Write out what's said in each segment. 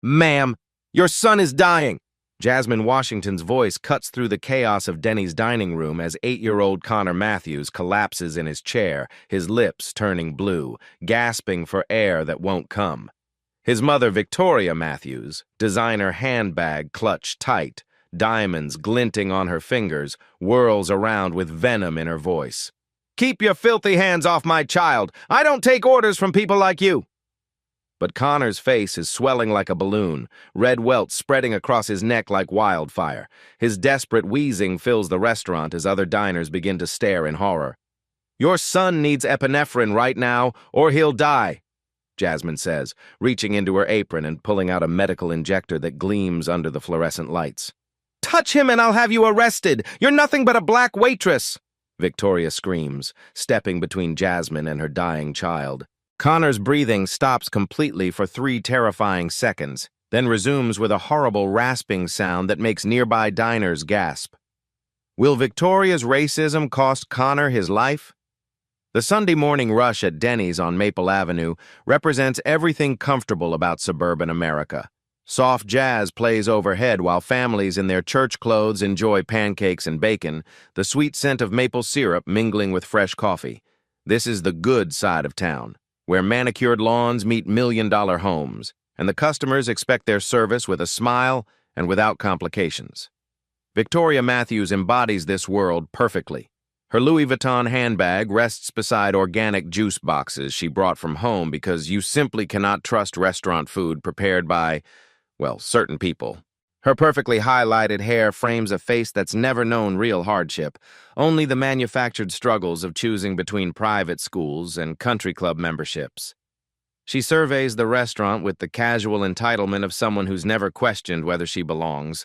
Ma'am, your son is dying. Jasmine Washington's voice cuts through the chaos of Denny's dining room as 8-year-old Connor Matthews collapses in his chair, his lips turning blue, gasping for air that won't come. His mother, Victoria Matthews, designer handbag clutched tight, diamonds glinting on her fingers, whirls around with venom in her voice. "Keep your filthy hands off my child! I don't take orders from people like you!" But Connor's face is swelling like a balloon, red welts spreading across his neck like wildfire. His desperate wheezing fills the restaurant as other diners begin to stare in horror. "Your son needs epinephrine right now, or he'll die," Jasmine says, reaching into her apron and pulling out a medical injector that gleams under the fluorescent lights. "Touch him and I'll have you arrested! You're nothing but a black waitress!" Victoria screams, stepping between Jasmine and her dying child. Connor's breathing stops completely for 3 terrifying seconds, then resumes with a horrible rasping sound that makes nearby diners gasp. Will Victoria's racism cost Connor his life? The Sunday morning rush at Denny's on Maple Avenue represents everything comfortable about suburban America. Soft jazz plays overhead while families in their church clothes enjoy pancakes and bacon, the sweet scent of maple syrup mingling with fresh coffee. This is the good side of town, where manicured lawns meet million-dollar homes, and the customers expect their service with a smile and without complications. Victoria Matthews embodies this world perfectly. Her Louis Vuitton handbag rests beside organic juice boxes she brought from home because you simply cannot trust restaurant food prepared by, well, certain people. Her perfectly highlighted hair frames a face that's never known real hardship, only the manufactured struggles of choosing between private schools and country club memberships. She surveys the restaurant with the casual entitlement of someone who's never questioned whether she belongs.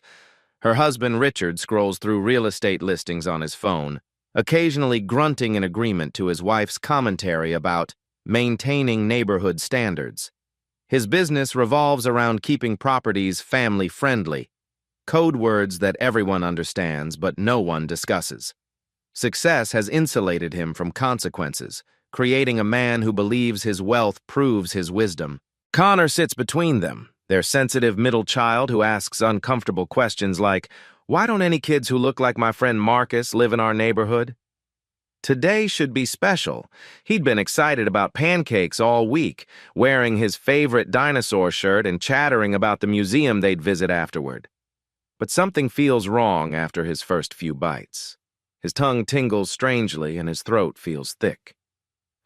Her husband, Richard, scrolls through real estate listings on his phone, occasionally grunting in agreement to his wife's commentary about maintaining neighborhood standards. His business revolves around keeping properties family-friendly, code words that everyone understands but no one discusses. Success has insulated him from consequences, creating a man who believes his wealth proves his wisdom. Connor sits between them, their sensitive middle child who asks uncomfortable questions like, "Why don't any kids who look like my friend Marcus live in our neighborhood?" Today should be special. He'd been excited about pancakes all week, wearing his favorite dinosaur shirt and chattering about the museum they'd visit afterward. But something feels wrong after his first few bites. His tongue tingles strangely and his throat feels thick.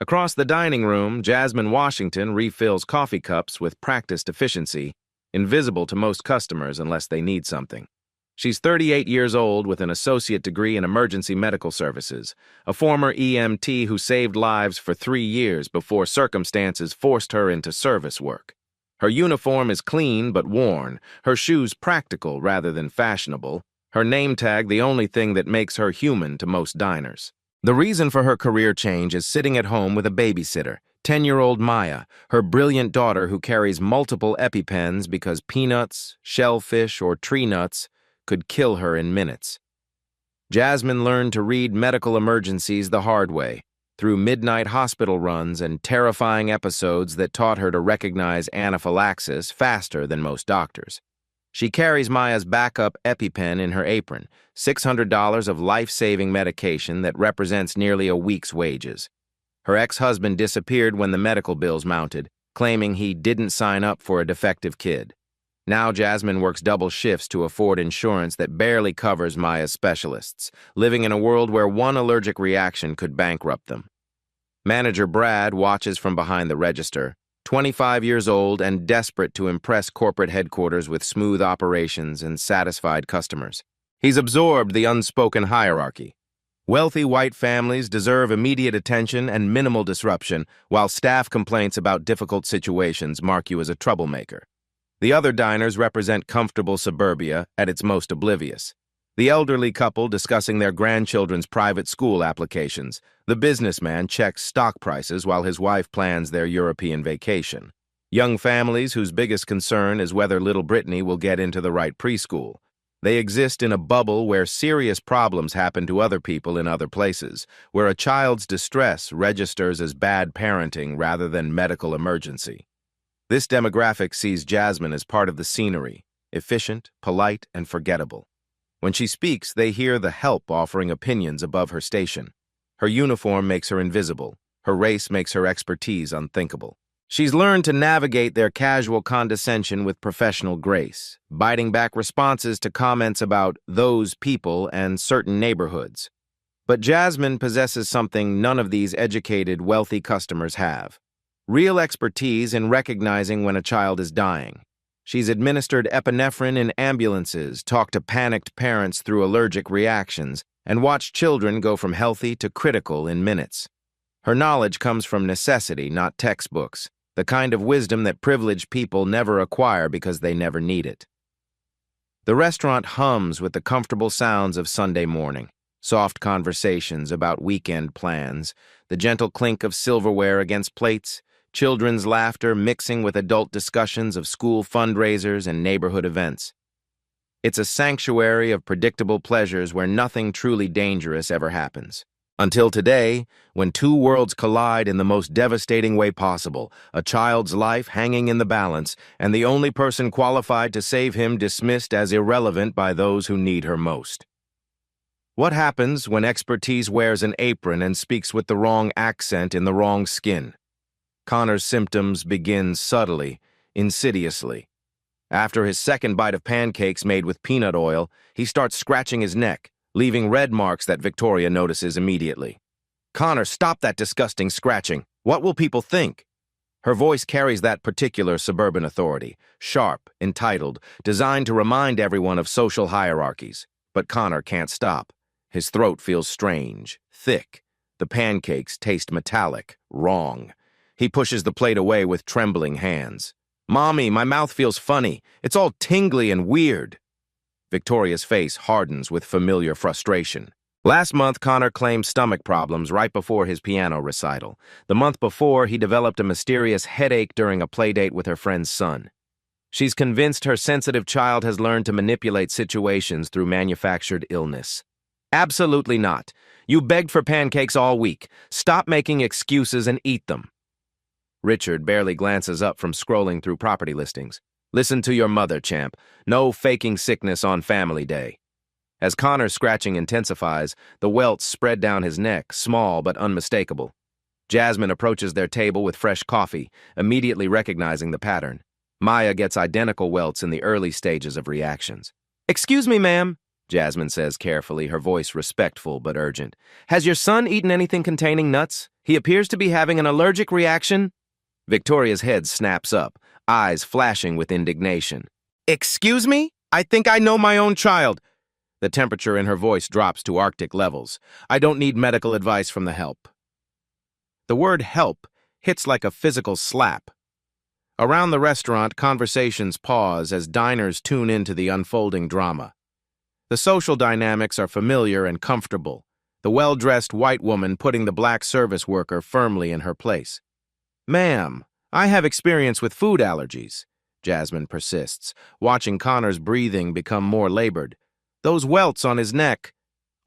Across the dining room, Jasmine Washington refills coffee cups with practiced efficiency, invisible to most customers unless they need something. She's 38 years old with an associate degree in emergency medical services, a former EMT who saved lives for 3 years before circumstances forced her into service work. Her uniform is clean but worn, her shoes practical rather than fashionable, her name tag the only thing that makes her human to most diners. The reason for her career change is sitting at home with a babysitter, 10-year-old Maya, her brilliant daughter who carries multiple EpiPens because peanuts, shellfish, or tree nuts could kill her in minutes. Jasmine learned to read medical emergencies the hard way, through midnight hospital runs and terrifying episodes that taught her to recognize anaphylaxis faster than most doctors. She carries Maya's backup EpiPen in her apron, $600 of life-saving medication that represents nearly a week's wages. Her ex-husband disappeared when the medical bills mounted, claiming he didn't sign up for a defective kid. Now Jasmine works double shifts to afford insurance that barely covers Maya's specialists, living in a world where one allergic reaction could bankrupt them. Manager Brad watches from behind the register, 25 years old and desperate to impress corporate headquarters with smooth operations and satisfied customers. He's absorbed the unspoken hierarchy. Wealthy white families deserve immediate attention and minimal disruption, while staff complaints about difficult situations mark you as a troublemaker. The other diners represent comfortable suburbia at its most oblivious. The elderly couple discussing their grandchildren's private school applications. The businessman checks stock prices while his wife plans their European vacation. Young families whose biggest concern is whether little Brittany will get into the right preschool. They exist in a bubble where serious problems happen to other people in other places, where a child's distress registers as bad parenting rather than medical emergency. This demographic sees Jasmine as part of the scenery, efficient, polite, and forgettable. When she speaks, they hear the help offering opinions above her station. Her uniform makes her invisible. Her race makes her expertise unthinkable. She's learned to navigate their casual condescension with professional grace, biting back responses to comments about those people and certain neighborhoods. But Jasmine possesses something none of these educated, wealthy customers have: real expertise in recognizing when a child is dying. She's administered epinephrine in ambulances, talked to panicked parents through allergic reactions, and watched children go from healthy to critical in minutes. Her knowledge comes from necessity, not textbooks, the kind of wisdom that privileged people never acquire because they never need it. The restaurant hums with the comfortable sounds of Sunday morning. Soft conversations about weekend plans, the gentle clink of silverware against plates, children's laughter mixing with adult discussions of school fundraisers and neighborhood events. It's a sanctuary of predictable pleasures where nothing truly dangerous ever happens. Until today, when two worlds collide in the most devastating way possible, a child's life hanging in the balance, and the only person qualified to save him dismissed as irrelevant by those who need her most. What happens when expertise wears an apron and speaks with the wrong accent in the wrong skin? Connor's symptoms begin subtly, insidiously. After his second bite of pancakes made with peanut oil, he starts scratching his neck, leaving red marks that Victoria notices immediately. "Connor, stop that disgusting scratching. What will people think?" Her voice carries that particular suburban authority, sharp, entitled, designed to remind everyone of social hierarchies. But Connor can't stop. His throat feels strange, thick. The pancakes taste metallic, wrong. He pushes the plate away with trembling hands. "Mommy, my mouth feels funny. It's all tingly and weird." Victoria's face hardens with familiar frustration. Last month, Connor claimed stomach problems right before his piano recital. The month before, he developed a mysterious headache during a playdate with her friend's son. She's convinced her sensitive child has learned to manipulate situations through manufactured illness. "Absolutely not. You begged for pancakes all week. Stop making excuses and eat them." Richard barely glances up from scrolling through property listings. "Listen to your mother, champ. No faking sickness on family day." As Connor's scratching intensifies, the welts spread down his neck, small but unmistakable. Jasmine approaches their table with fresh coffee, immediately recognizing the pattern. Maya gets identical welts in the early stages of reactions. "Excuse me, ma'am," Jasmine says carefully, her voice respectful but urgent. "Has your son eaten anything containing nuts? He appears to be having an allergic reaction." Victoria's head snaps up, eyes flashing with indignation. "Excuse me? I think I know my own child." The temperature in her voice drops to Arctic levels. "I don't need medical advice from the help." The word help hits like a physical slap. Around the restaurant, conversations pause as diners tune into the unfolding drama. The social dynamics are familiar and comfortable, the well-dressed white woman putting the black service worker firmly in her place. "Ma'am, I have experience with food allergies," Jasmine persists, watching Connor's breathing become more labored. "Those welts on his neck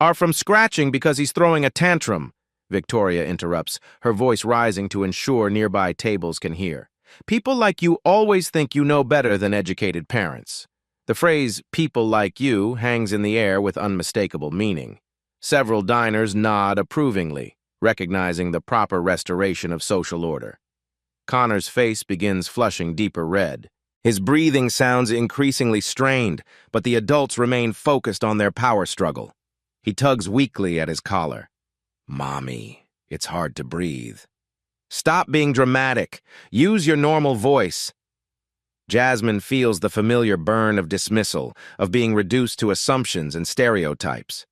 are from scratching because he's throwing a tantrum," Victoria interrupts, her voice rising to ensure nearby tables can hear. "People like you always think you know better than educated parents." The phrase, "people like you," hangs in the air with unmistakable meaning. Several diners nod approvingly, recognizing the proper restoration of social order. Connor's face begins flushing deeper red. His breathing sounds increasingly strained, but the adults remain focused on their power struggle. He tugs weakly at his collar. "Mommy, it's hard to breathe." "Stop being dramatic. Use your normal voice." Jasmine feels the familiar burn of dismissal, of being reduced to assumptions and stereotypes.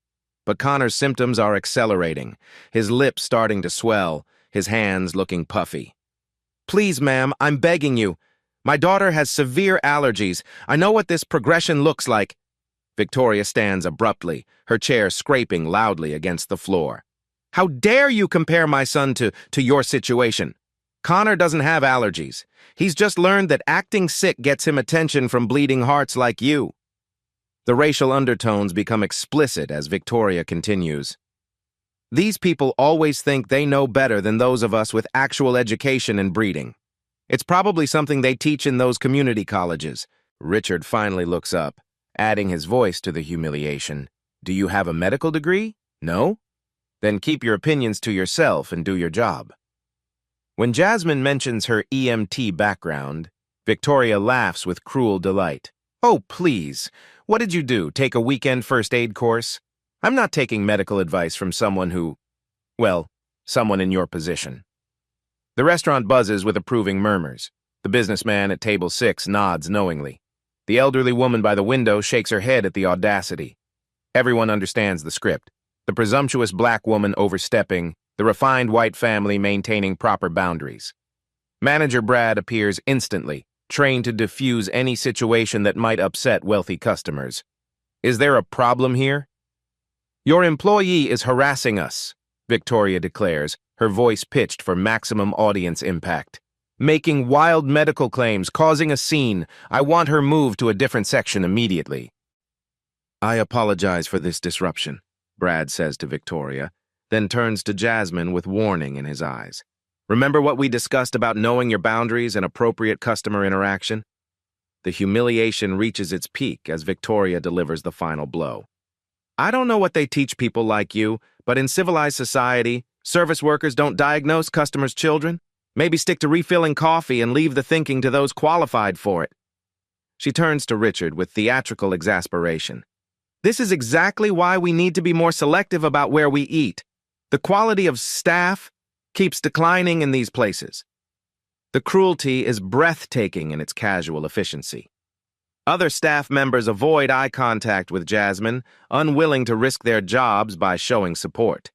But Connor's symptoms are accelerating, his lips starting to swell, his hands looking puffy. "Please, ma'am, I'm begging you. My daughter has severe allergies. I know what this progression looks like." Victoria stands abruptly, her chair scraping loudly against the floor. "How dare you compare my son to your situation? Connor doesn't have allergies. He's just learned that acting sick gets him attention from bleeding hearts like you." The racial undertones become explicit as Victoria continues. "These people always think they know better than those of us with actual education and breeding." It's probably something they teach in those community colleges. Richard finally looks up, adding his voice to the humiliation. Do you have a medical degree? No? Then keep your opinions to yourself and do your job. When Jasmine mentions her EMT background, Victoria laughs with cruel delight. Oh, please. What did you do, take a weekend first aid course? I'm not taking medical advice from someone someone in your position. The restaurant buzzes with approving murmurs. The businessman at table 6 nods knowingly. The elderly woman by the window shakes her head at the audacity. Everyone understands the script. The presumptuous black woman overstepping, the refined white family maintaining proper boundaries. Manager Brad appears instantly, trained to diffuse any situation that might upset wealthy customers. Is there a problem here? Your employee is harassing us, Victoria declares, her voice pitched for maximum audience impact. Making wild medical claims, causing a scene. I want her moved to a different section immediately. I apologize for this disruption, Brad says to Victoria, then turns to Jasmine with warning in his eyes. Remember what we discussed about knowing your boundaries and appropriate customer interaction? The humiliation reaches its peak as Victoria delivers the final blow. I don't know what they teach people like you, but in civilized society, service workers don't diagnose customers' children. Maybe stick to refilling coffee and leave the thinking to those qualified for it. She turns to Richard with theatrical exasperation. This is exactly why we need to be more selective about where we eat. The quality of staff keeps declining in these places. The cruelty is breathtaking in its casual efficiency. Other staff members avoid eye contact with Jasmine, unwilling to risk their jobs by showing support.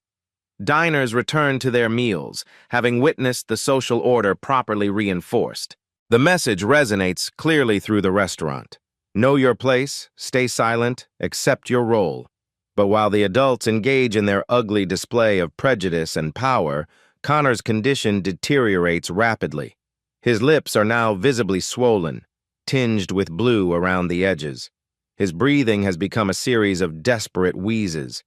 Diners return to their meals, having witnessed the social order properly reinforced. The message resonates clearly through the restaurant. Know your place, stay silent, accept your role. But while the adults engage in their ugly display of prejudice and power, Connor's condition deteriorates rapidly. His lips are now visibly swollen, tinged with blue around the edges. His breathing has become a series of desperate wheezes.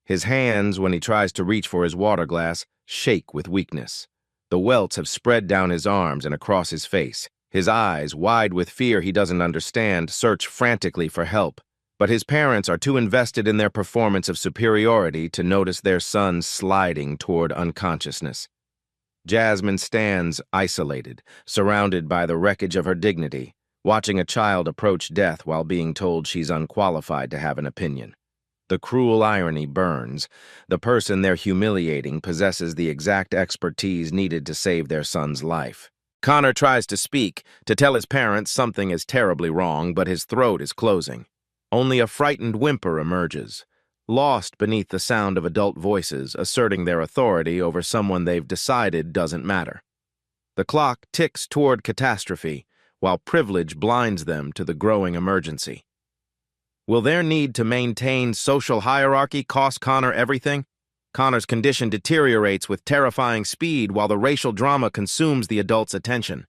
His hands, when he tries to reach for his water glass, shake with weakness. The welts have spread down his arms and across his face. His eyes, wide with fear he doesn't understand, search frantically for help. But his parents are too invested in their performance of superiority to notice their son sliding toward unconsciousness. Jasmine stands isolated, surrounded by the wreckage of her dignity, watching a child approach death while being told she's unqualified to have an opinion. The cruel irony burns. The person they're humiliating possesses the exact expertise needed to save their son's life. Connor tries to speak, to tell his parents something is terribly wrong, but his throat is closing. Only a frightened whimper emerges, lost beneath the sound of adult voices asserting their authority over someone they've decided doesn't matter. The clock ticks toward catastrophe, while privilege blinds them to the growing emergency. Will their need to maintain social hierarchy cost Connor everything? Connor's condition deteriorates with terrifying speed while the racial drama consumes the adult's attention.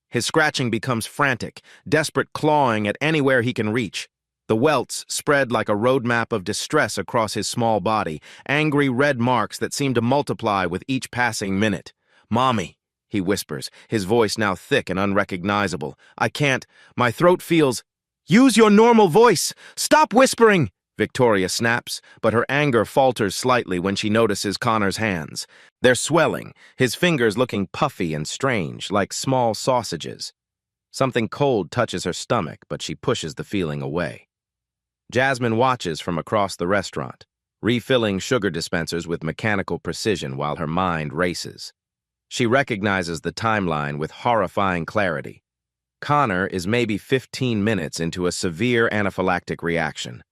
His scratching becomes frantic, desperate clawing at anywhere he can reach. The welts spread like a roadmap of distress across his small body, angry red marks that seem to multiply with each passing minute. "Mommy," he whispers, his voice now thick and unrecognizable. "I can't. My throat feels—" "Use your normal voice! Stop whispering!" Victoria snaps, but her anger falters slightly when she notices Connor's hands. They're swelling, his fingers looking puffy and strange, like small sausages. Something cold touches her stomach, but she pushes the feeling away. Jasmine watches from across the restaurant, refilling sugar dispensers with mechanical precision while her mind races. She recognizes the timeline with horrifying clarity. Connor is maybe 15 minutes into a severe anaphylactic reaction.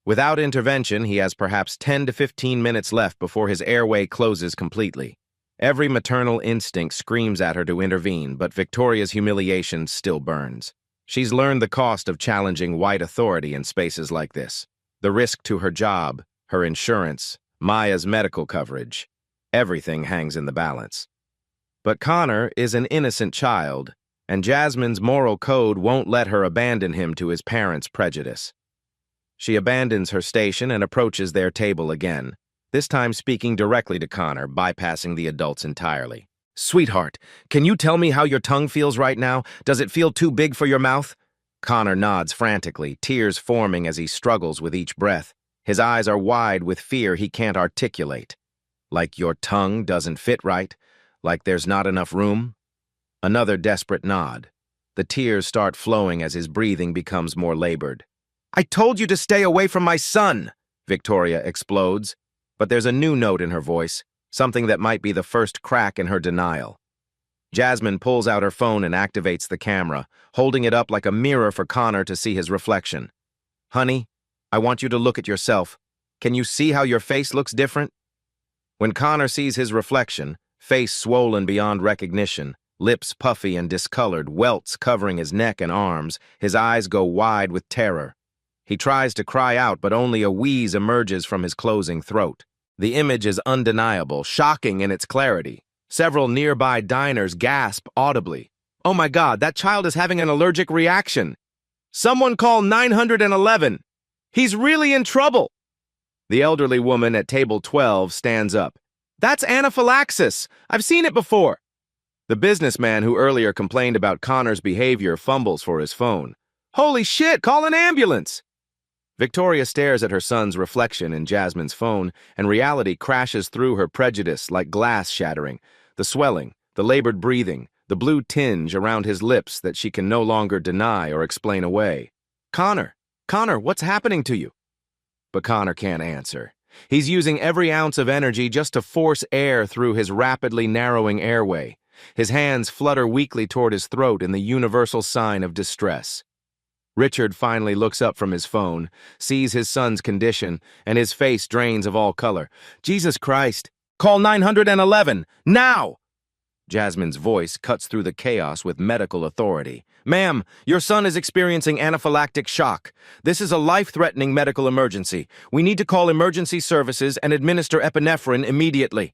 Without intervention, he has perhaps 10 to 15 minutes left before his airway closes completely. Every maternal instinct screams at her to intervene, but Victoria's humiliation still burns. She's learned the cost of challenging white authority in spaces like this. The risk to her job, her insurance, Maya's medical coverage. Everything hangs in the balance. But Connor is an innocent child, and Jasmine's moral code won't let her abandon him to his parents' prejudice. She abandons her station and approaches their table again, this time speaking directly to Connor, bypassing the adults entirely. Sweetheart, can you tell me how your tongue feels right now? Does it feel too big for your mouth? Connor nods frantically, tears forming as he struggles with each breath. His eyes are wide with fear he can't articulate. Like your tongue doesn't fit right? Like there's not enough room? Another desperate nod. The tears start flowing as his breathing becomes more labored. I told you to stay away from my son, Victoria explodes. But there's a new note in her voice, something that might be the first crack in her denial. Jasmine pulls out her phone and activates the camera, holding it up like a mirror for Connor to see his reflection. Honey, I want you to look at yourself. Can you see how your face looks different? When Connor sees his reflection, face swollen beyond recognition, lips puffy and discolored, welts covering his neck and arms, his eyes go wide with terror. He tries to cry out, but only a wheeze emerges from his closing throat. The image is undeniable, shocking in its clarity. Several nearby diners gasp audibly. Oh my God, that child is having an allergic reaction. Someone call 911. He's really in trouble. The elderly woman at table 12 stands up. That's anaphylaxis. I've seen it before. The businessman who earlier complained about Connor's behavior fumbles for his phone. Holy shit, call an ambulance! Victoria stares at her son's reflection in Jasmine's phone, and reality crashes through her prejudice like glass shattering. The swelling, the labored breathing, the blue tinge around his lips that she can no longer deny or explain away. Connor, what's happening to you? But Connor can't answer. He's using every ounce of energy just to force air through his rapidly narrowing airway. His hands flutter weakly toward his throat in the universal sign of distress. Richard finally looks up from his phone, sees his son's condition, and his face drains of all color. Jesus Christ! Call 911! Now! Jasmine's voice cuts through the chaos with medical authority. Ma'am, your son is experiencing anaphylactic shock. This is a life-threatening medical emergency. We need to call emergency services and administer epinephrine immediately.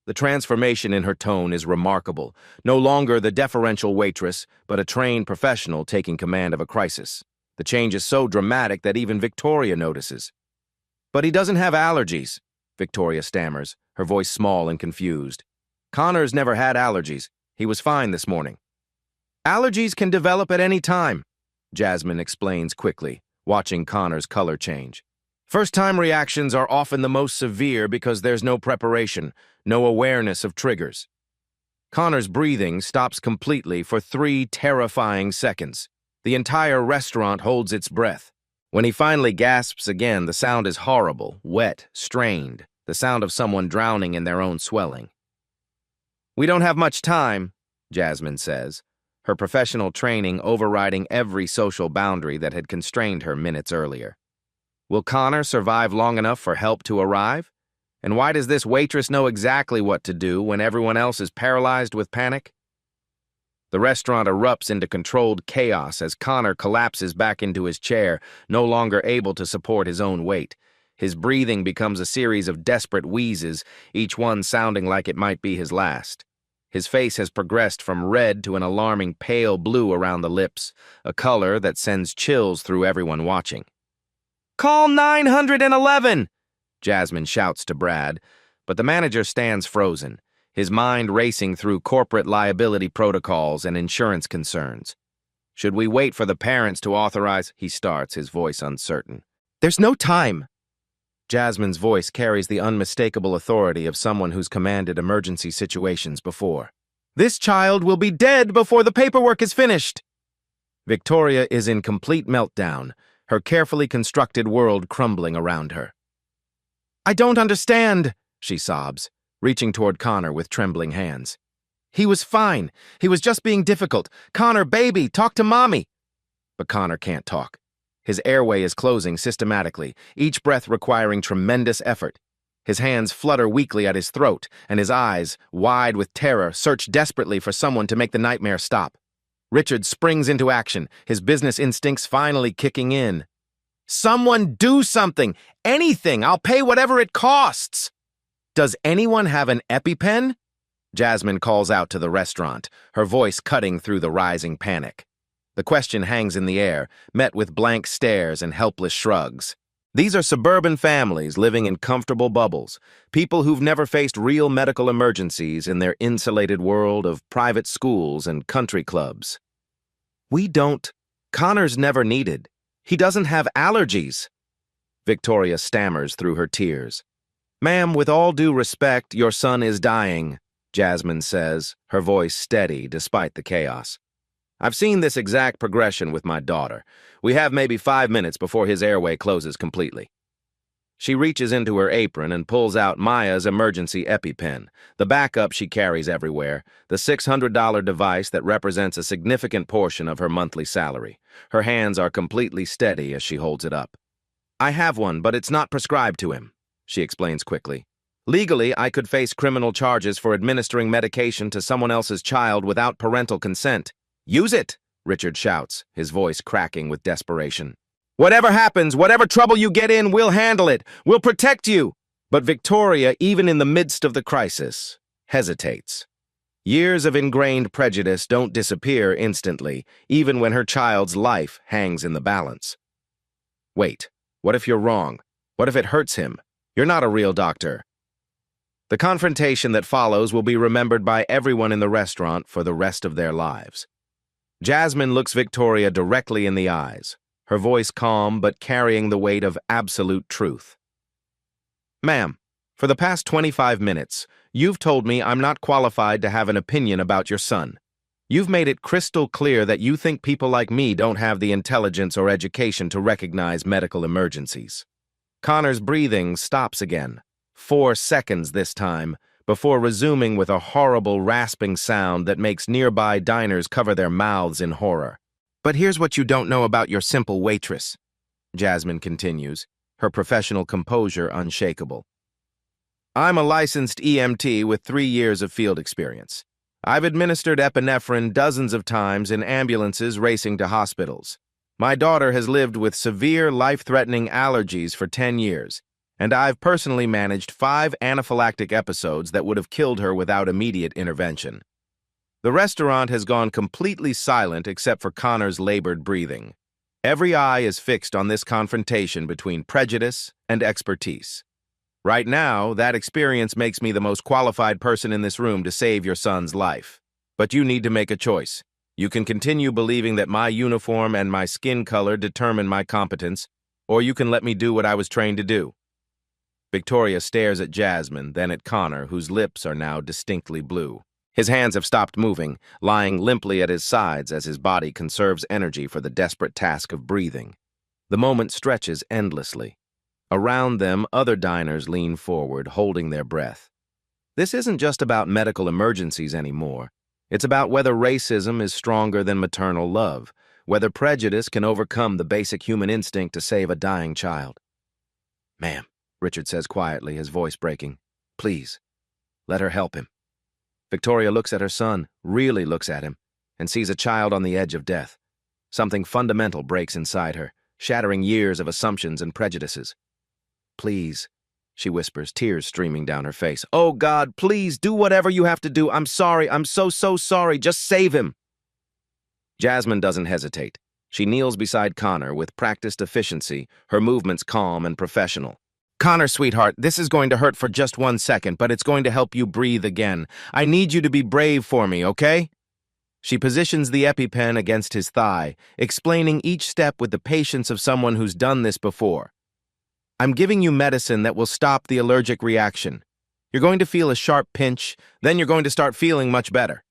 The transformation in her tone is remarkable. No longer the deferential waitress, but a trained professional taking command of a crisis. The change is so dramatic that even Victoria notices. But he doesn't have allergies, Victoria stammers, her voice small and confused. Connor's never had allergies. He was fine this morning. Allergies can develop at any time, Jasmine explains quickly, watching Connor's color change. First-time reactions are often the most severe because there's no preparation, no awareness of triggers. Connor's breathing stops completely for 3 terrifying seconds. The entire restaurant holds its breath. When he finally gasps again, the sound is horrible, wet, strained, the sound of someone drowning in their own swelling. We don't have much time, Jasmine says, her professional training overriding every social boundary that had constrained her minutes earlier. Will Connor survive long enough for help to arrive? And why does this waitress know exactly what to do when everyone else is paralyzed with panic? The restaurant erupts into controlled chaos as Connor collapses back into his chair, no longer able to support his own weight. His breathing becomes a series of desperate wheezes, each one sounding like it might be his last. His face has progressed from red to an alarming pale blue around the lips, a color that sends chills through everyone watching. Call 911! Jasmine shouts to Brad, but the manager stands frozen, his mind racing through corporate liability protocols and insurance concerns. Should we wait for the parents to authorize? He starts, his voice uncertain. There's no time. Jasmine's voice carries the unmistakable authority of someone who's commanded emergency situations before. This child will be dead before the paperwork is finished. Victoria is in complete meltdown, her carefully constructed world crumbling around her. I don't understand, she sobs, reaching toward Connor with trembling hands. He was fine. He was just being difficult. Connor, baby, talk to mommy. But Connor can't talk. His airway is closing systematically, each breath requiring tremendous effort. His hands flutter weakly at his throat, and his eyes, wide with terror, search desperately for someone to make the nightmare stop. Richard springs into action, his business instincts finally kicking in. Someone do something! Anything! I'll pay whatever it costs! Does anyone have an EpiPen? Jasmine calls out to the restaurant, her voice cutting through the rising panic. The question hangs in the air, met with blank stares and helpless shrugs. These are suburban families living in comfortable bubbles, people who've never faced real medical emergencies in their insulated world of private schools and country clubs. We don't. Connor's never needed. He doesn't have allergies. Victoria stammers through her tears. Ma'am, with all due respect, your son is dying, Jasmine says, her voice steady despite the chaos. I've seen this exact progression with my daughter. We have maybe 5 minutes before his airway closes completely. She reaches into her apron and pulls out Maya's emergency EpiPen, the backup she carries everywhere, the $600 device that represents a significant portion of her monthly salary. Her hands are completely steady as she holds it up. I have one, but it's not prescribed to him, she explains quickly. Legally, I could face criminal charges for administering medication to someone else's child without parental consent. Use it, Richard shouts, his voice cracking with desperation. Whatever happens, whatever trouble you get in, we'll handle it. We'll protect you. But Victoria, even in the midst of the crisis, hesitates. Years of ingrained prejudice don't disappear instantly, even when her child's life hangs in the balance. Wait, what if you're wrong? What if it hurts him? You're not a real doctor. The confrontation that follows will be remembered by everyone in the restaurant for the rest of their lives. Jasmine looks Victoria directly in the eyes, her voice calm but carrying the weight of absolute truth. Ma'am, for the past 25 minutes, you've told me I'm not qualified to have an opinion about your son. You've made it crystal clear that you think people like me don't have the intelligence or education to recognize medical emergencies. Connor's breathing stops again, 4 seconds this time, before resuming with a horrible rasping sound that makes nearby diners cover their mouths in horror. But here's what you don't know about your simple waitress, Jasmine continues, her professional composure unshakable. I'm a licensed EMT with 3 years of field experience. I've administered epinephrine dozens of times in ambulances racing to hospitals. My daughter has lived with severe, life-threatening allergies for 10 years, and I've personally managed 5 anaphylactic episodes that would have killed her without immediate intervention. The restaurant has gone completely silent except for Connor's labored breathing. Every eye is fixed on this confrontation between prejudice and expertise. Right now, that experience makes me the most qualified person in this room to save your son's life. But you need to make a choice. You can continue believing that my uniform and my skin color determine my competence, or you can let me do what I was trained to do. Victoria stares at Jasmine, then at Connor, whose lips are now distinctly blue. His hands have stopped moving, lying limply at his sides as his body conserves energy for the desperate task of breathing. The moment stretches endlessly. Around them, other diners lean forward, holding their breath. This isn't just about medical emergencies anymore. It's about whether racism is stronger than maternal love, whether prejudice can overcome the basic human instinct to save a dying child. Ma'am, Richard says quietly, his voice breaking. Please, let her help him. Victoria looks at her son, really looks at him, and sees a child on the edge of death. Something fundamental breaks inside her, shattering years of assumptions and prejudices. Please, she whispers, tears streaming down her face. Oh God, please do whatever you have to do. I'm sorry, I'm so sorry. Just save him. Jasmine doesn't hesitate. She kneels beside Connor with practiced efficiency, her movements calm and professional. Connor, sweetheart, this is going to hurt for just 1 second, but it's going to help you breathe again. I need you to be brave for me, okay? She positions the EpiPen against his thigh, explaining each step with the patience of someone who's done this before. I'm giving you medicine that will stop the allergic reaction. You're going to feel a sharp pinch, then you're going to start feeling much better.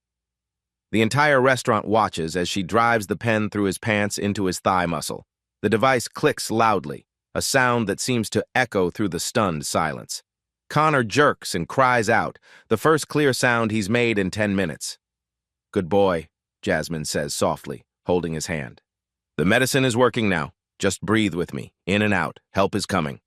The entire restaurant watches as she drives the pen through his pants into his thigh muscle. The device clicks loudly, a sound that seems to echo through the stunned silence. Connor jerks and cries out, the first clear sound he's made in 10 minutes. Good boy, Jasmine says softly, holding his hand. The medicine is working now. Just breathe with me, in and out. Help is coming.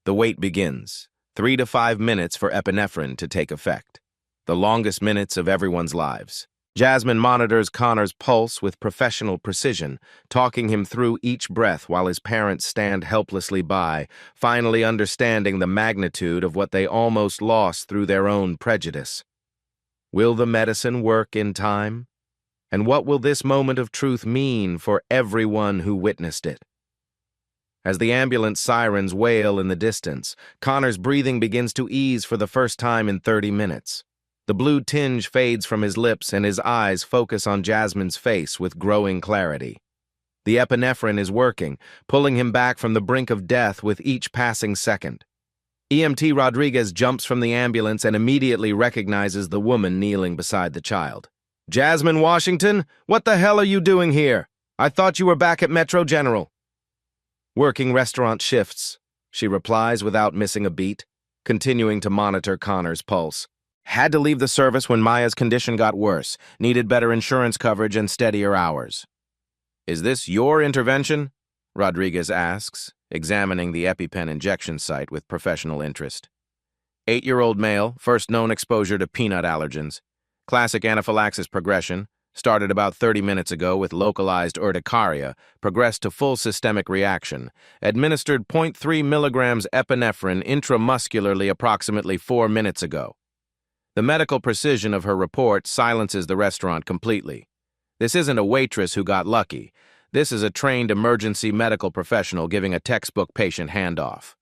The wait begins, 3 to 5 minutes for epinephrine to take effect. The longest minutes of everyone's lives. Jasmine monitors Connor's pulse with professional precision, talking him through each breath while his parents stand helplessly by, finally understanding the magnitude of what they almost lost through their own prejudice. Will the medicine work in time? And what will this moment of truth mean for everyone who witnessed it? As the ambulance sirens wail in the distance, Connor's breathing begins to ease for the first time in 30 minutes. The blue tinge fades from his lips and his eyes focus on Jasmine's face with growing clarity. The epinephrine is working, pulling him back from the brink of death with each passing second. EMT Rodriguez jumps from the ambulance and immediately recognizes the woman kneeling beside the child. "Jasmine Washington, what the hell are you doing here? I thought you were back at Metro General." "Working restaurant shifts," she replies without missing a beat, continuing to monitor Connor's pulse. "Had to leave the service when Maya's condition got worse, needed better insurance coverage and steadier hours." "Is this your intervention?" Rodriguez asks, examining the EpiPen injection site with professional interest. 8-year-old male, first known exposure to peanut allergens. Classic anaphylaxis progression, started about 30 minutes ago with localized urticaria, progressed to full systemic reaction, administered 0.3 milligrams epinephrine intramuscularly approximately 4 minutes ago. The medical precision of her report silences the restaurant completely. This isn't a waitress who got lucky. This is a trained emergency medical professional giving a textbook patient handoff.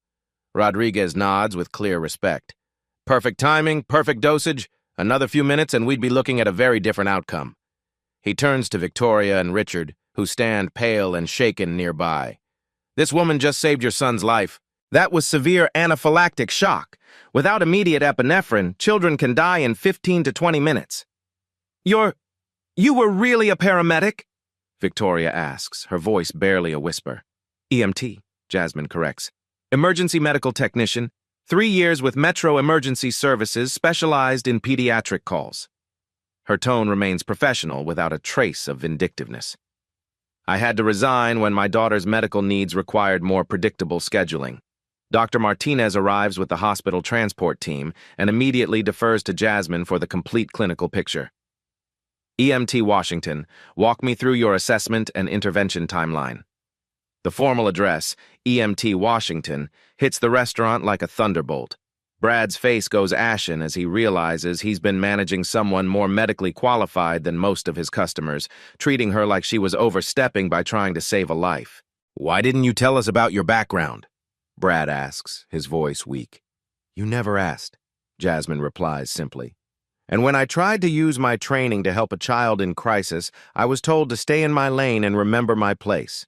Rodriguez nods with clear respect. Perfect timing, perfect dosage. Another few minutes and we'd be looking at a very different outcome. He turns to Victoria and Richard, who stand pale and shaken nearby. "This woman just saved your son's life. That was severe anaphylactic shock. Without immediate epinephrine, children can die in 15 to 20 minutes. You were really a paramedic?" Victoria asks, her voice barely a whisper. "EMT," Jasmine corrects. "Emergency medical technician, 3 years with Metro Emergency Services, specialized in pediatric calls." Her tone remains professional without a trace of vindictiveness. "I had to resign when my daughter's medical needs required more predictable scheduling." Dr. Martinez arrives with the hospital transport team and immediately defers to Jasmine for the complete clinical picture. "EMT Washington, walk me through your assessment and intervention timeline." The formal address, EMT Washington, hits the restaurant like a thunderbolt. Brad's face goes ashen as he realizes he's been managing someone more medically qualified than most of his customers, treating her like she was overstepping by trying to save a life. "Why didn't you tell us about your background?" Brad asks, his voice weak. "You never asked," Jasmine replies simply. "And when I tried to use my training to help a child in crisis, I was told to stay in my lane and remember my place."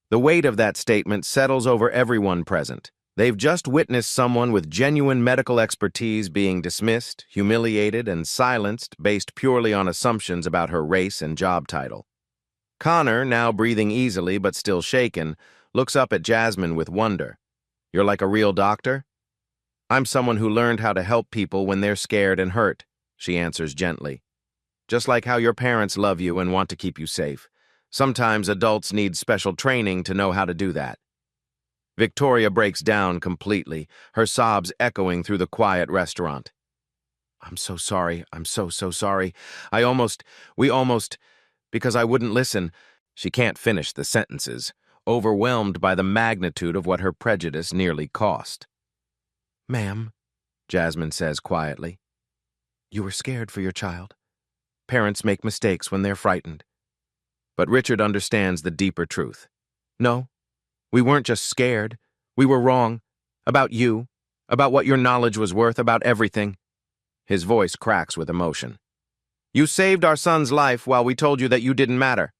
The weight of that statement settles over everyone present. They've just witnessed someone with genuine medical expertise being dismissed, humiliated, and silenced based purely on assumptions about her race and job title. Connor, now breathing easily but still shaken, looks up at Jasmine with wonder. "You're like a real doctor?" "I'm someone who learned how to help people when they're scared and hurt," she answers gently. "Just like how your parents love you and want to keep you safe. Sometimes adults need special training to know how to do that." Victoria breaks down completely, her sobs echoing through the quiet restaurant. "I'm so sorry. I'm so sorry. We almost, because I wouldn't listen." She can't finish the sentences, overwhelmed by the magnitude of what her prejudice nearly cost. "Ma'am," Jasmine says quietly, "you were scared for your child. Parents make mistakes when they're frightened." But Richard understands the deeper truth. "No, we weren't just scared. We were wrong. About you. About what your knowledge was worth. About everything." His voice cracks with emotion. "You saved our son's life while we told you that you didn't matter."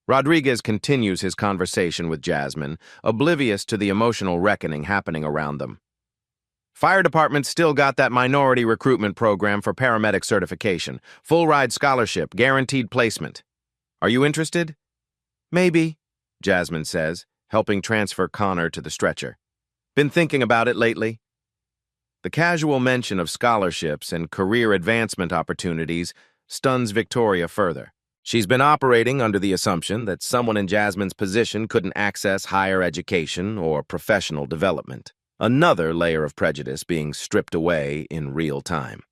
Rodriguez continues his conversation with Jasmine, oblivious to the emotional reckoning happening around them. "Fire department's still got that minority recruitment program for paramedic certification. Full ride scholarship, guaranteed placement. Are you interested?" "Maybe," Jasmine says, helping transfer Connor to the stretcher. "Been thinking about it lately." The casual mention of scholarships and career advancement opportunities stuns Victoria further. She's been operating under the assumption that someone in Jasmine's position couldn't access higher education or professional development. Another layer of prejudice being stripped away in real time.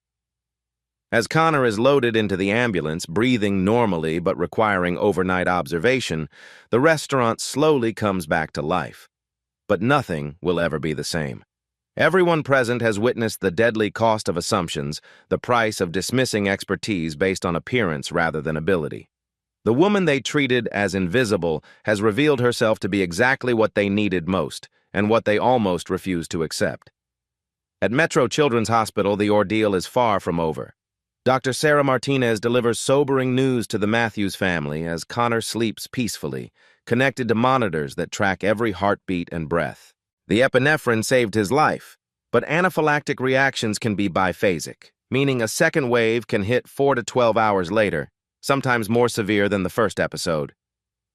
As Connor is loaded into the ambulance, breathing normally but requiring overnight observation, the restaurant slowly comes back to life. But nothing will ever be the same. Everyone present has witnessed the deadly cost of assumptions, the price of dismissing expertise based on appearance rather than ability. The woman they treated as invisible has revealed herself to be exactly what they needed most, and what they almost refused to accept. At Metro Children's Hospital, the ordeal is far from over. Dr. Sarah Martinez delivers sobering news to the Matthews family as Connor sleeps peacefully, connected to monitors that track every heartbeat and breath. The epinephrine saved his life, but anaphylactic reactions can be biphasic, meaning a second wave can hit 4 to 12 hours later, sometimes more severe than the first episode.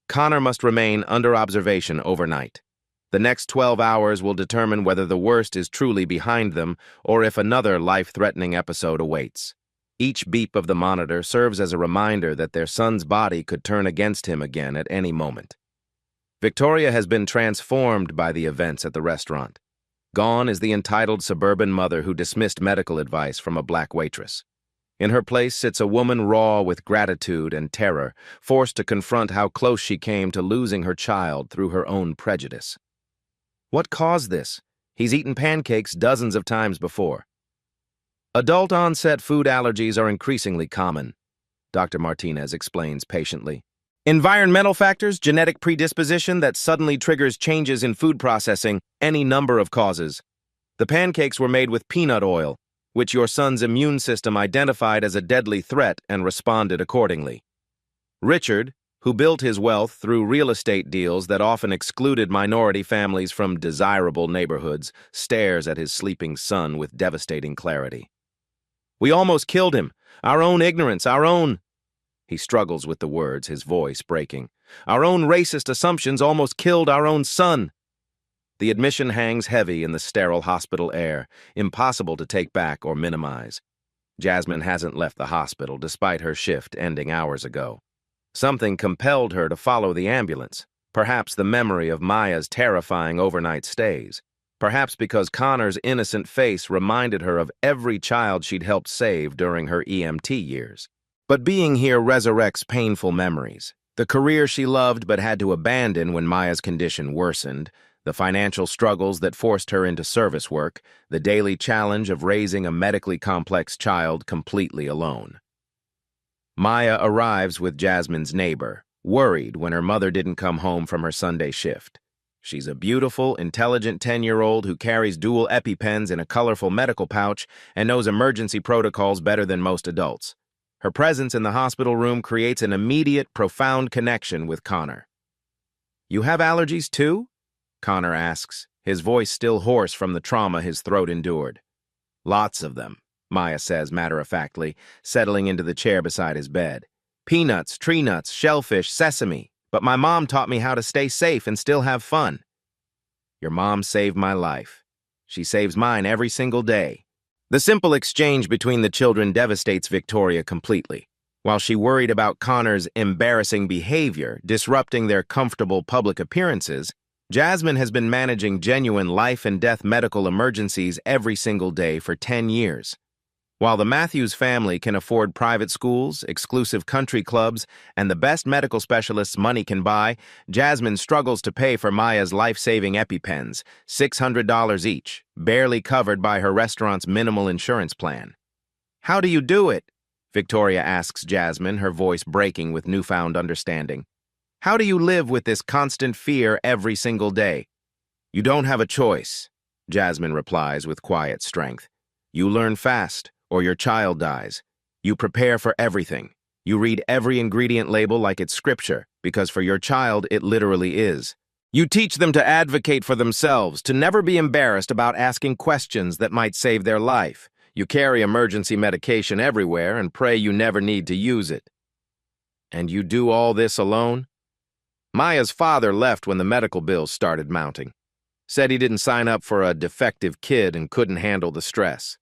Connor must remain under observation overnight. The next 12 hours will determine whether the worst is truly behind them or if another life-threatening episode awaits. Each beep of the monitor serves as a reminder that their son's body could turn against him again at any moment. Victoria has been transformed by the events at the restaurant. Gone is the entitled suburban mother who dismissed medical advice from a black waitress. In her place sits a woman raw with gratitude and terror, forced to confront how close she came to losing her child through her own prejudice. What caused this? He's eaten pancakes dozens of times before. Adult-onset food allergies are increasingly common, Dr. Martinez explains patiently. Environmental factors, genetic predisposition that suddenly triggers changes in food processing, any number of causes. The pancakes were made with peanut oil, which your son's immune system identified as a deadly threat and responded accordingly. Richard, who built his wealth through real estate deals that often excluded minority families from desirable neighborhoods, stares at his sleeping son with devastating clarity. We almost killed him. Our own ignorance, our own... He struggles with the words, his voice breaking. Our own racist assumptions almost killed our own son. The admission hangs heavy in the sterile hospital air, impossible to take back or minimize. Jasmine hasn't left the hospital despite her shift ending hours ago. Something compelled her to follow the ambulance, perhaps the memory of Maya's terrifying overnight stays. Perhaps because Connor's innocent face reminded her of every child she'd helped save during her EMT years. But being here resurrects painful memories. The career she loved but had to abandon when Maya's condition worsened, the financial struggles that forced her into service work, the daily challenge of raising a medically complex child completely alone. Maya arrives with Jasmine's neighbor, worried when her mother didn't come home from her Sunday shift. She's a beautiful, intelligent 10-year-old who carries dual EpiPens in a colorful medical pouch and knows emergency protocols better than most adults. Her presence in the hospital room creates an immediate, profound connection with Connor. "You have allergies too?" Connor asks, his voice still hoarse from the trauma his throat endured. "Lots of them," Maya says matter-of-factly, settling into the chair beside his bed. "Peanuts, tree nuts, shellfish, sesame. But my mom taught me how to stay safe and still have fun." "Your mom saved my life. She saves mine every single day." The simple exchange between the children devastates Victoria completely. While she worried about Connor's embarrassing behavior, disrupting their comfortable public appearances, Jasmine has been managing genuine life-and-death medical emergencies every single day for 10 years. While the Matthews family can afford private schools, exclusive country clubs, and the best medical specialists money can buy, Jasmine struggles to pay for Maya's life-saving EpiPens, $600 each, barely covered by her restaurant's minimal insurance plan. "How do you do it?" Victoria asks Jasmine, her voice breaking with newfound understanding. "How do you live with this constant fear every single day?" "You don't have a choice," Jasmine replies with quiet strength. "You learn fast, or your child dies. You prepare for everything. You read every ingredient label like it's scripture, because for your child, it literally is. You teach them to advocate for themselves, to never be embarrassed about asking questions that might save their life. You carry emergency medication everywhere and pray you never need to use it." "And you do all this alone?" Maya's father left when the medical bills started mounting. Said he didn't sign up for a defective kid and couldn't handle the stress.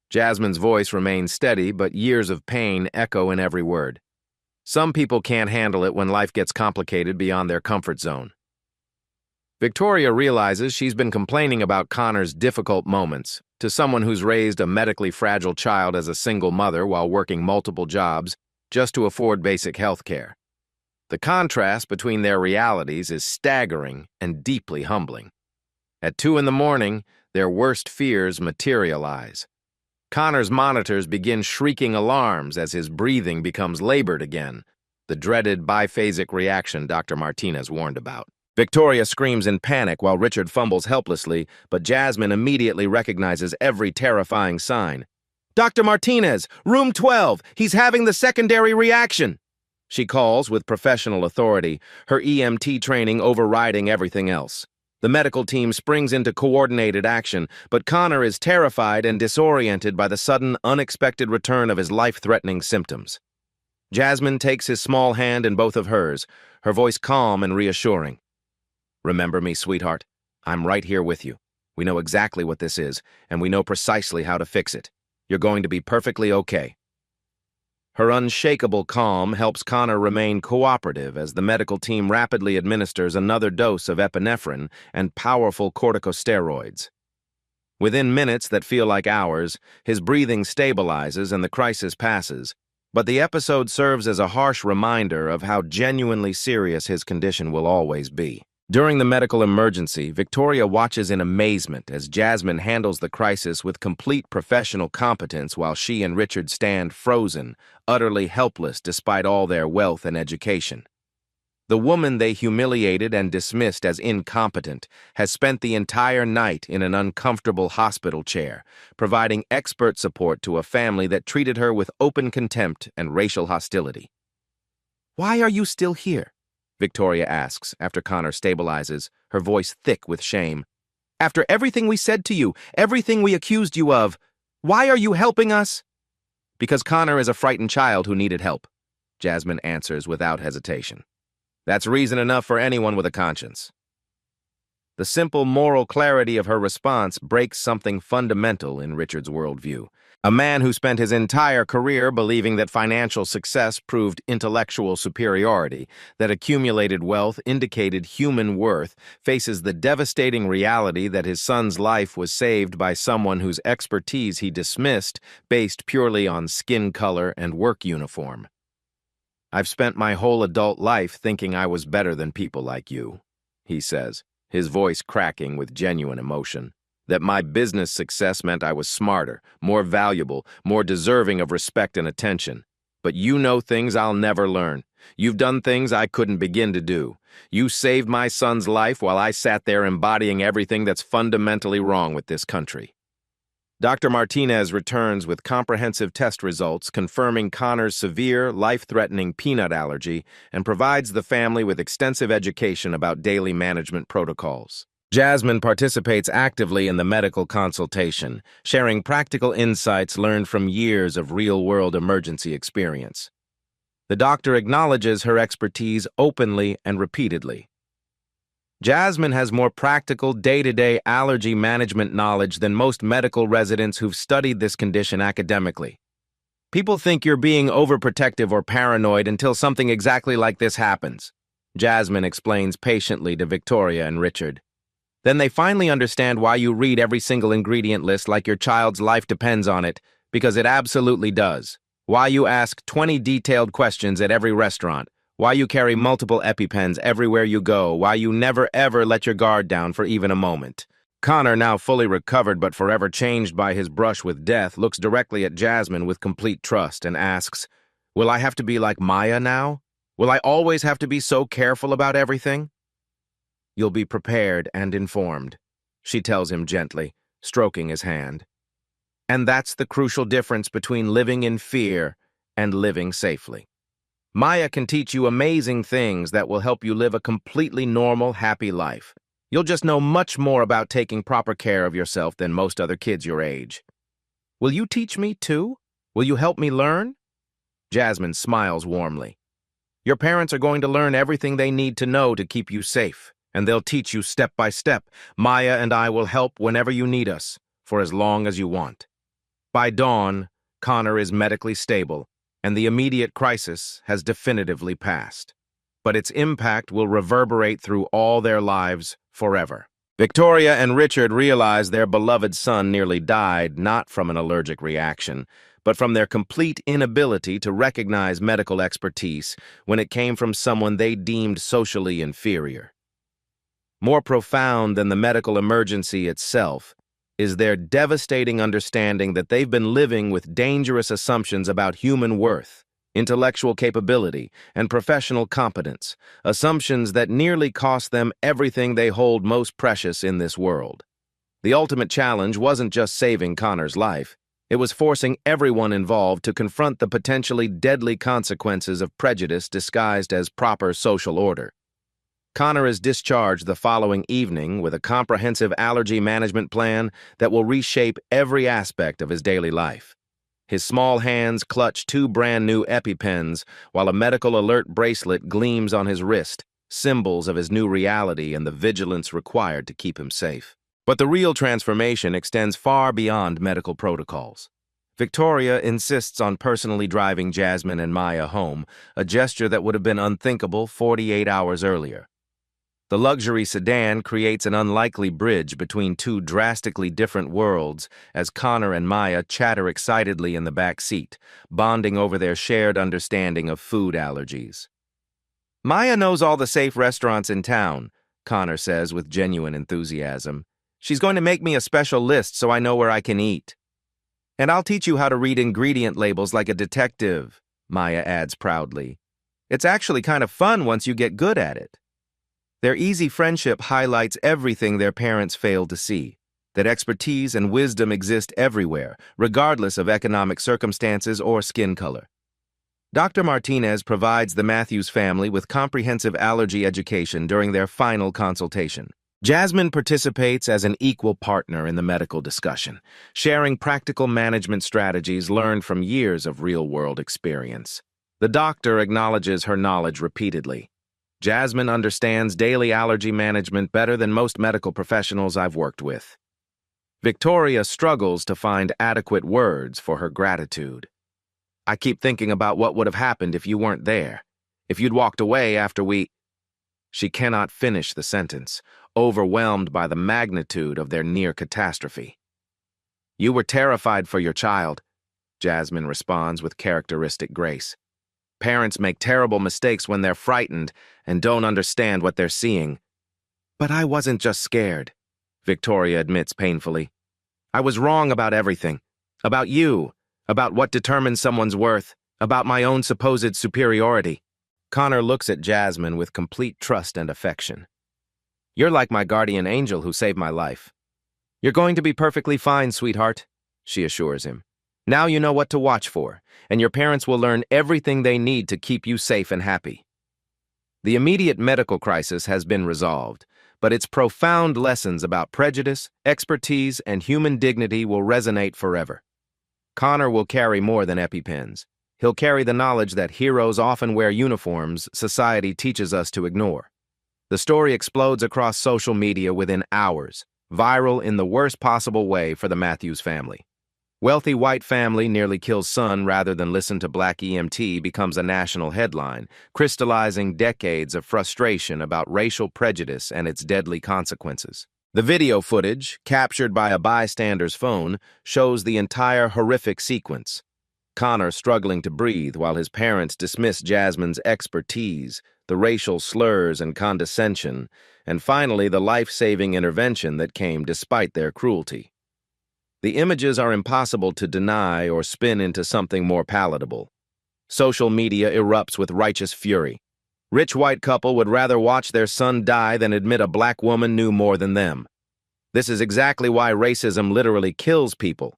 Jasmine's voice remains steady, but years of pain echo in every word. Some people can't handle it when life gets complicated beyond their comfort zone. Victoria realizes she's been complaining about Connor's difficult moments to someone who's raised a medically fragile child as a single mother while working multiple jobs just to afford basic health care. The contrast between their realities is staggering and deeply humbling. At 2 in the morning, their worst fears materialize. Connor's monitors begin shrieking alarms as his breathing becomes labored again. the dreaded biphasic reaction Dr. Martinez warned about. Victoria screams in panic while Richard fumbles helplessly, but Jasmine immediately recognizes every terrifying sign. "Dr. Martinez, room 12, he's having the secondary reaction," she calls with professional authority, her EMT training overriding everything else. The medical team springs into coordinated action, but Connor is terrified and disoriented by the sudden, unexpected return of his life-threatening symptoms. Jasmine takes his small hand in both of hers, her voice calm and reassuring. "Remember me, sweetheart. I'm right here with you. We know exactly what this is, and we know precisely how to fix it. You're going to be perfectly okay." Her unshakable calm helps Connor remain cooperative as the medical team rapidly administers another dose of epinephrine and powerful corticosteroids. Within minutes that feel like hours, his breathing stabilizes and the crisis passes, but the episode serves as a harsh reminder of how genuinely serious his condition will always be. During the medical emergency, Victoria watches in amazement as Jasmine handles the crisis with complete professional competence while she and Richard stand frozen, utterly helpless despite all their wealth and education. The woman they humiliated and dismissed as incompetent has spent the entire night in an uncomfortable hospital chair, providing expert support to a family that treated her with open contempt and racial hostility. "Why are you still here?" Victoria asks after Connor stabilizes, her voice thick with shame. "After everything we said to you, everything we accused you of, why are you helping us?" "Because Connor is a frightened child who needed help," Jasmine answers without hesitation. "That's reason enough for anyone with a conscience." The simple moral clarity of her response breaks something fundamental in Richard's worldview. A man who spent his entire career believing that financial success proved intellectual superiority, that accumulated wealth indicated human worth, faces the devastating reality that his son's life was saved by someone whose expertise he dismissed based purely on skin color and work uniform. "I've spent my whole adult life thinking I was better than people like you," he says, his voice cracking with genuine emotion. "That my business success meant I was smarter, more valuable, more deserving of respect and attention. But you know things I'll never learn. You've done things I couldn't begin to do. You saved my son's life while I sat there embodying everything that's fundamentally wrong with this country." Dr. Martinez returns with comprehensive test results confirming Connor's severe, life-threatening peanut allergy and provides the family with extensive education about daily management protocols. Jasmine participates actively in the medical consultation, sharing practical insights learned from years of real-world emergency experience. The doctor acknowledges her expertise openly and repeatedly. Jasmine has more practical, day-to-day allergy management knowledge than most medical residents who've studied this condition academically. "People think you're being overprotective or paranoid until something exactly like this happens," Jasmine explains patiently to Victoria and Richard. "Then they finally understand why you read every single ingredient list like your child's life depends on it, because it absolutely does. Why you ask 20 detailed questions at every restaurant. Why you carry multiple EpiPens everywhere you go. Why you never ever let your guard down for even a moment." Connor, now fully recovered but forever changed by his brush with death, looks directly at Jasmine with complete trust and asks, "Will I have to be like Maya now? Will I always have to be so careful about everything?" "You'll be prepared and informed," she tells him gently, stroking his hand. And that's the crucial difference between living in fear and living safely. Maya can teach you amazing things that will help you live a completely normal, happy life. You'll just know much more about taking proper care of yourself than most other kids your age. "Will you teach me too? Will you help me learn?" Jasmine smiles warmly. "Your parents are going to learn everything they need to know to keep you safe, and they'll teach you step by step. Maya and I will help whenever you need us, for as long as you want." By dawn, Connor is medically stable, and the immediate crisis has definitively passed. But its impact will reverberate through all their lives forever. Victoria and Richard realize their beloved son nearly died not from an allergic reaction, but from their complete inability to recognize medical expertise when it came from someone they deemed socially inferior. More profound than the medical emergency itself is their devastating understanding that they've been living with dangerous assumptions about human worth, intellectual capability, and professional competence, assumptions that nearly cost them everything they hold most precious in this world. The ultimate challenge wasn't just saving Connor's life. It was forcing everyone involved to confront the potentially deadly consequences of prejudice disguised as proper social order. Connor is discharged the following evening with a comprehensive allergy management plan that will reshape every aspect of his daily life. His small hands clutch two brand-new EpiPens while a medical alert bracelet gleams on his wrist, symbols of his new reality and the vigilance required to keep him safe. But the real transformation extends far beyond medical protocols. Victoria insists on personally driving Jasmine and Maya home, a gesture that would have been unthinkable 48 hours earlier. The luxury sedan creates an unlikely bridge between two drastically different worlds as Connor and Maya chatter excitedly in the back seat, bonding over their shared understanding of food allergies. "Maya knows all the safe restaurants in town," Connor says with genuine enthusiasm. "She's going to make me a special list so I know where I can eat. And I'll teach you how to read ingredient labels like a detective," Maya adds proudly. "It's actually kind of fun once you get good at it." Their easy friendship highlights everything their parents failed to see, that expertise and wisdom exist everywhere, regardless of economic circumstances or skin color. Dr. Martinez provides the Matthews family with comprehensive allergy education during their final consultation. Jasmine participates as an equal partner in the medical discussion, sharing practical management strategies learned from years of real-world experience. The doctor acknowledges her knowledge repeatedly. "Jasmine understands daily allergy management better than most medical professionals I've worked with." Victoria struggles to find adequate words for her gratitude. "I keep thinking about what would have happened if you weren't there, if you'd walked away after we—" She cannot finish the sentence, overwhelmed by the magnitude of their near catastrophe. "You were terrified for your child," Jasmine responds with characteristic grace. "Parents make terrible mistakes when they're frightened and don't understand what they're seeing." "But I wasn't just scared," Victoria admits painfully. "I was wrong about everything. About you, about what determines someone's worth, about my own supposed superiority." Connor looks at Jasmine with complete trust and affection. "You're like my guardian angel who saved my life." "You're going to be perfectly fine, sweetheart," she assures him. "Now you know what to watch for, and your parents will learn everything they need to keep you safe and happy." The immediate medical crisis has been resolved, but its profound lessons about prejudice, expertise, and human dignity will resonate forever. Connor will carry more than EpiPens. He'll carry the knowledge that heroes often wear uniforms society teaches us to ignore. The story explodes across social media within hours, viral in the worst possible way for the Matthews family. "Wealthy white family nearly kills son rather than listen to black EMT" becomes a national headline, crystallizing decades of frustration about racial prejudice and its deadly consequences. The video footage, captured by a bystander's phone, shows the entire horrific sequence. Connor struggling to breathe while his parents dismiss Jasmine's expertise, the racial slurs and condescension, and finally the life-saving intervention that came despite their cruelty. The images are impossible to deny or spin into something more palatable. Social media erupts with righteous fury. Rich white couple would rather watch their son die than admit a black woman knew more than them. This is exactly why racism literally kills people.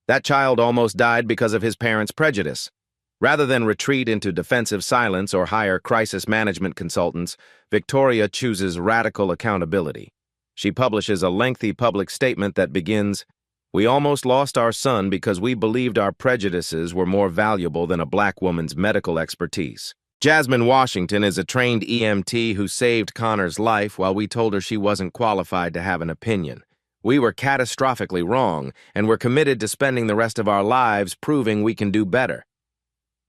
That child almost died because of his parents' prejudice. Rather than retreat into defensive silence or hire crisis management consultants, Victoria chooses radical accountability. She publishes a lengthy public statement that begins, "We almost lost our son because we believed our prejudices were more valuable than a black woman's medical expertise." Jasmine Washington is a trained EMT who saved Connor's life while we told her she wasn't qualified to have an opinion. We were catastrophically wrong, and we're committed to spending the rest of our lives proving we can do better.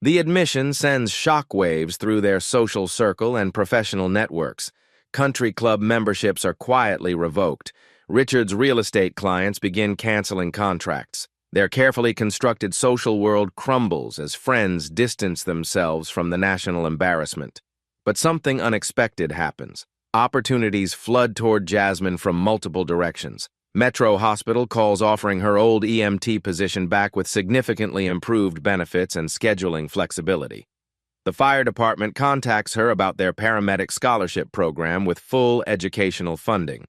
The admission sends shockwaves through their social circle and professional networks. Country club memberships are quietly revoked. Richard's real estate clients begin canceling contracts. Their carefully constructed social world crumbles as friends distance themselves from the national embarrassment. But something unexpected happens. Opportunities flood toward Jasmine from multiple directions. Metro Hospital calls offering her old EMT position back with significantly improved benefits and scheduling flexibility. The fire department contacts her about their paramedic scholarship program with full educational funding.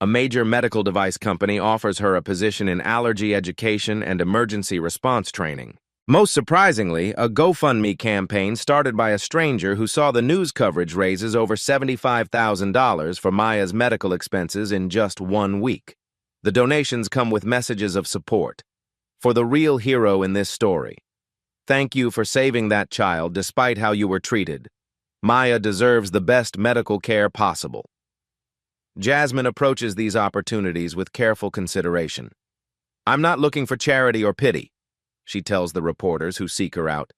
A major medical device company offers her a position in allergy education and emergency response training. Most surprisingly, a GoFundMe campaign started by a stranger who saw the news coverage raises over $75,000 for Maya's medical expenses in just 1 week. The donations come with messages of support. For the real hero in this story, thank you for saving that child despite how you were treated. Maya deserves the best medical care possible. Jasmine approaches these opportunities with careful consideration. I'm not looking for charity or pity, she tells the reporters who seek her out.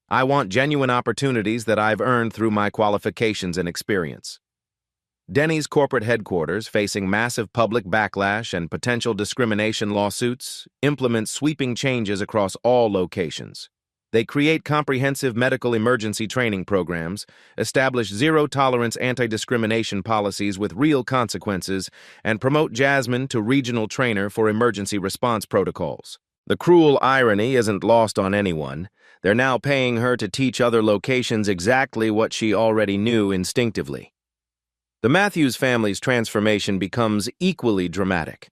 I want genuine opportunities that I've earned through my qualifications and experience. Denny's corporate headquarters, facing massive public backlash and potential discrimination lawsuits, implement sweeping changes across all locations. They create comprehensive medical emergency training programs, establish zero-tolerance anti-discrimination policies with real consequences, and promote Jasmine to regional trainer for emergency response protocols. The cruel irony isn't lost on anyone. They're now paying her to teach other locations exactly what she already knew instinctively. The Matthews family's transformation becomes equally dramatic.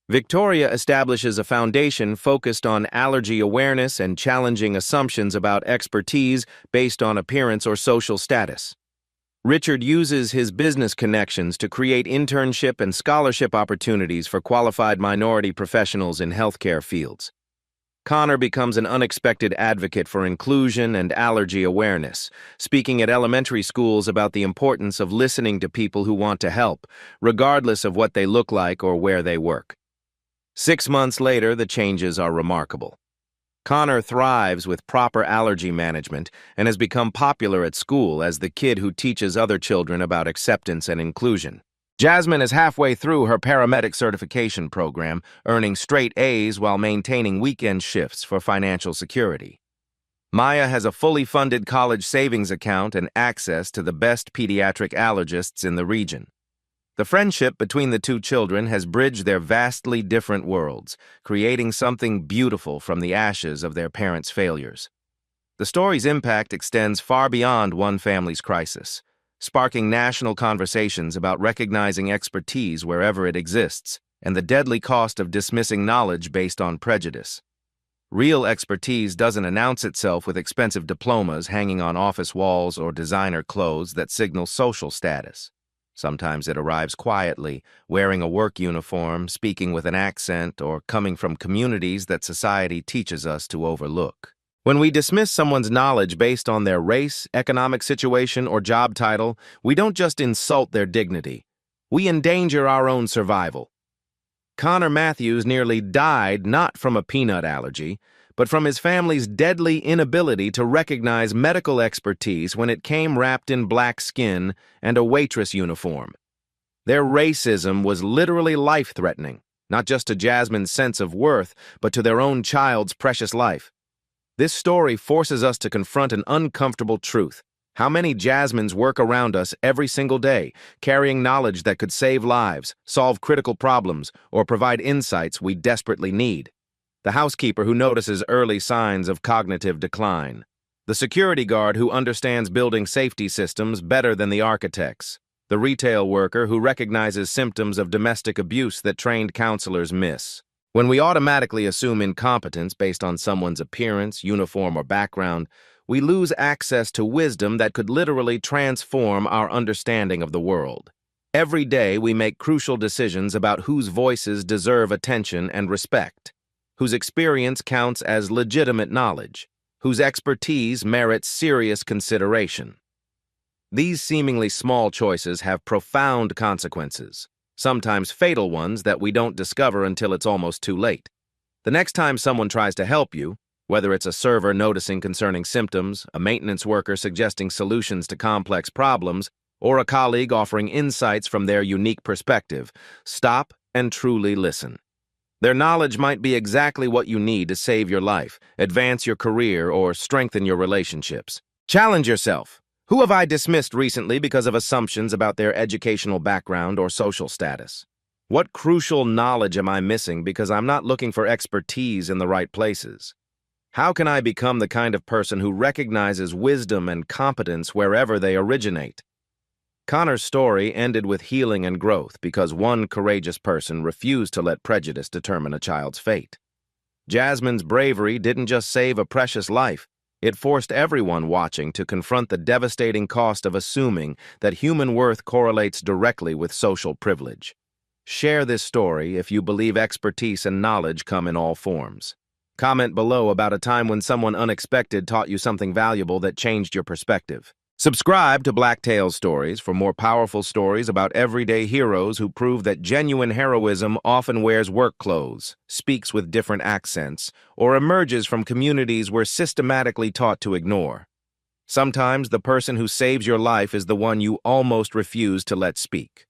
Victoria establishes a foundation focused on allergy awareness and challenging assumptions about expertise based on appearance or social status. Richard uses his business connections to create internship and scholarship opportunities for qualified minority professionals in healthcare fields. Connor becomes an unexpected advocate for inclusion and allergy awareness, speaking at elementary schools about the importance of listening to people who want to help, regardless of what they look like or where they work. 6 months later, the changes are remarkable. Connor thrives with proper allergy management and has become popular at school as the kid who teaches other children about acceptance and inclusion. Jasmine is halfway through her paramedic certification program, earning straight A's while maintaining weekend shifts for financial security. Maya has a fully funded college savings account and access to the best pediatric allergists in the region. The friendship between the two children has bridged their vastly different worlds, creating something beautiful from the ashes of their parents' failures. The story's impact extends far beyond one family's crisis, sparking national conversations about recognizing expertise wherever it exists and the deadly cost of dismissing knowledge based on prejudice. Real expertise doesn't announce itself with expensive diplomas hanging on office walls or designer clothes that signal social status. Sometimes it arrives quietly, wearing a work uniform, speaking with an accent, or coming from communities that society teaches us to overlook. When we dismiss someone's knowledge based on their race, economic situation, or job title, we don't just insult their dignity. We endanger our own survival. Connor Matthews nearly died not from a peanut allergy, but from his family's deadly inability to recognize medical expertise when it came wrapped in black skin and a waitress uniform. Their racism was literally life-threatening, not just to Jasmine's sense of worth, but to their own child's precious life. This story forces us to confront an uncomfortable truth. How many Jasmines work around us every single day, carrying knowledge that could save lives, solve critical problems, or provide insights we desperately need? The housekeeper who notices early signs of cognitive decline. The security guard who understands building safety systems better than the architects. The retail worker who recognizes symptoms of domestic abuse that trained counselors miss. When we automatically assume incompetence based on someone's appearance, uniform, or background, we lose access to wisdom that could literally transform our understanding of the world. Every day we make crucial decisions about whose voices deserve attention and respect, whose experience counts as legitimate knowledge, whose expertise merits serious consideration. These seemingly small choices have profound consequences, sometimes fatal ones that we don't discover until it's almost too late. The next time someone tries to help you, whether it's a server noticing concerning symptoms, a maintenance worker suggesting solutions to complex problems, or a colleague offering insights from their unique perspective, stop and truly listen. Their knowledge might be exactly what you need to save your life, advance your career, or strengthen your relationships. Challenge yourself. Who have I dismissed recently because of assumptions about their educational background or social status? What crucial knowledge am I missing because I'm not looking for expertise in the right places? How can I become the kind of person who recognizes wisdom and competence wherever they originate? Connor's story ended with healing and growth because one courageous person refused to let prejudice determine a child's fate. Jasmine's bravery didn't just save a precious life, it forced everyone watching to confront the devastating cost of assuming that human worth correlates directly with social privilege. Share this story if you believe expertise and knowledge come in all forms. Comment below about a time when someone unexpected taught you something valuable that changed your perspective. Subscribe to Black Tales Stories for more powerful stories about everyday heroes who prove that genuine heroism often wears work clothes, speaks with different accents, or emerges from communities we're systematically taught to ignore. Sometimes the person who saves your life is the one you almost refuse to let speak.